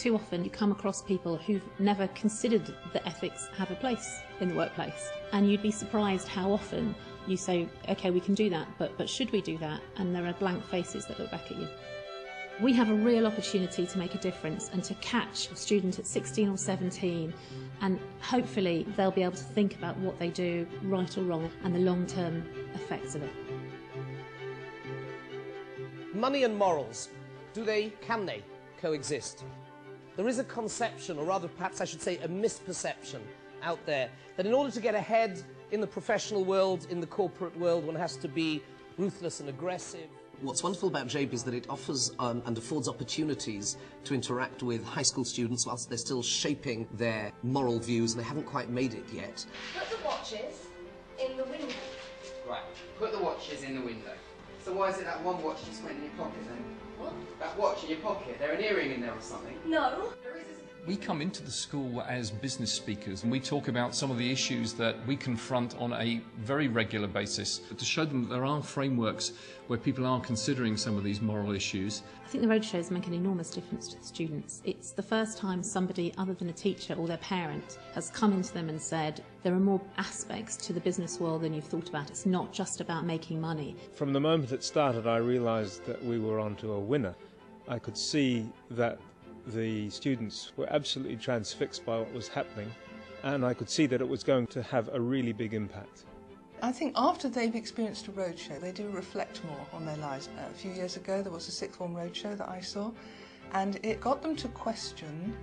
too often you come across people who've never considered that ethics have a place in the workplace, and you'd be surprised how often you say, okay, we can do that, but should we do that? And there are blank faces that look back at you. We have a real opportunity to make a difference and to catch a student at 16 or 17, and hopefully they'll be able to think about what they do, right or wrong, and the long-term effects of it. Money and morals, can they coexist? There is a conception, or rather perhaps I should say a misperception out there, that in order to get ahead in the professional world, in the corporate world, one has to be ruthless and aggressive. What's wonderful about Jabe is that it offers and affords opportunities to interact with high school students whilst they're still shaping their moral views and they haven't quite made it yet. Put the watches in the window. Right, put the watches in the window. So why is it that one watch just went in your pocket then? What? That watch in your pocket, there's an earring in there or something? No. We come into the school as business speakers and we talk about some of the issues that we confront on a very regular basis to show them that there are frameworks where people are considering some of these moral issues. I think the roadshows make an enormous difference to the students. It's the first time somebody other than a teacher or their parent has come into them and said there are more aspects to the business world than you've thought about. It's not just about making money. From the moment it started, I realised that we were onto a winner. I could see that the students were absolutely transfixed by what was happening, and I could see that it was going to have a really big impact. I think after they've experienced a roadshow, they do reflect more on their lives. A few years ago there was a sixth form roadshow that I saw, and it got them to question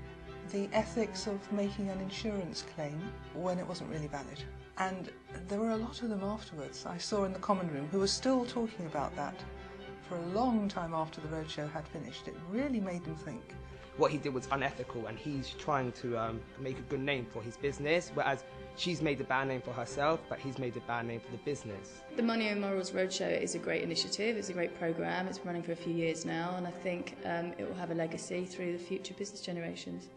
the ethics of making an insurance claim when it wasn't really valid. And there were a lot of them afterwards I saw in the common room who were still talking about that for a long time after the roadshow had finished. It really made them think. What he did was unethical, and he's trying to make a good name for his business, whereas she's made a bad name for herself, but he's made a bad name for the business. The Money and Morals Roadshow is a great initiative, it's a great programme, it's been running for a few years now, and I think it will have a legacy through the future business generations.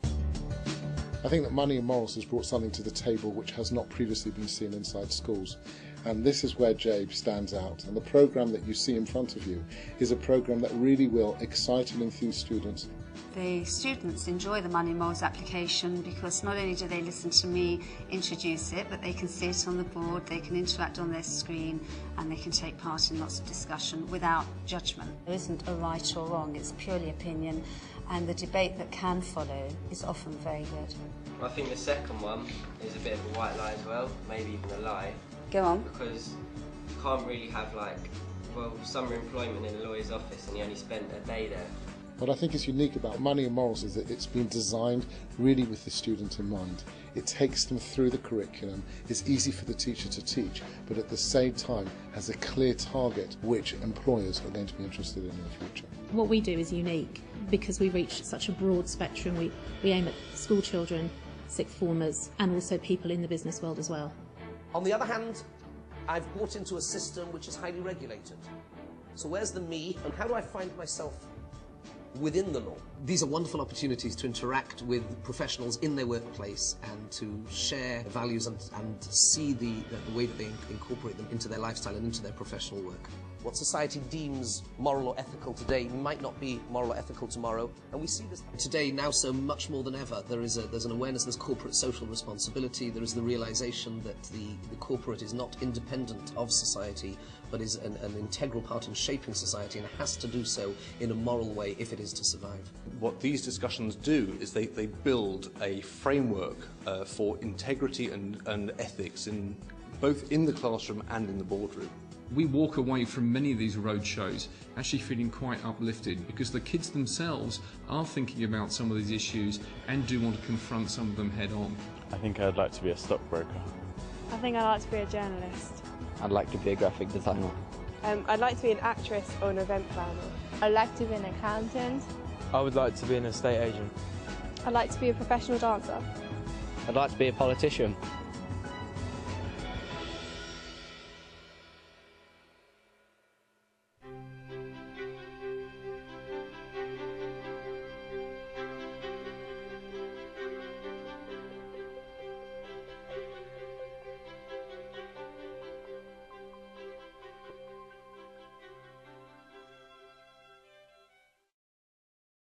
I think that Money and Morals has brought something to the table which has not previously been seen inside schools. And this is where Jabe stands out. And the programme that you see in front of you is a programme that really will excite and enthuse students. The students enjoy the Money and Morals application because not only do they listen to me introduce it, but they can see it on the board, they can interact on their screen, and they can take part in lots of discussion without judgment. There isn't a right or wrong, it's purely opinion, and the debate that can follow is often very good. I think the second one is a bit of a white lie as well, maybe even a lie. Go on. Because you can't really have summer employment in a lawyer's office and you only spent a day there. What I think is unique about Money and Morals is that it's been designed really with the student in mind. It takes them through the curriculum, it's easy for the teacher to teach, but at the same time has a clear target which employers are going to be interested in the future. What we do is unique because we reach such a broad spectrum. We aim at school children, sixth formers, and also people in the business world as well. On the other hand, I've bought into a system which is highly regulated. So where's the me, and how do I find myself within the law? These are wonderful opportunities to interact with professionals in their workplace and to share values and see the way that they incorporate them into their lifestyle and into their professional work. What society deems moral or ethical today might not be moral or ethical tomorrow, and we see this. Today, now so much more than ever, there's an awareness, there's corporate social responsibility, there is the realisation that the corporate is not independent of society, but is an integral part in shaping society and has to do so in a moral way if it is to survive. What these discussions do is they build a framework for integrity and ethics both in the classroom and in the boardroom. We walk away from many of these roadshows actually feeling quite uplifted because the kids themselves are thinking about some of these issues and do want to confront some of them head on. I think I'd like to be a stockbroker. I think I'd like to be a journalist. I'd like to be a graphic designer. I'd like to be an actress or an event planner. I'd like to be an accountant. I would like to be an estate agent. I'd like to be a professional dancer. I'd like to be a politician.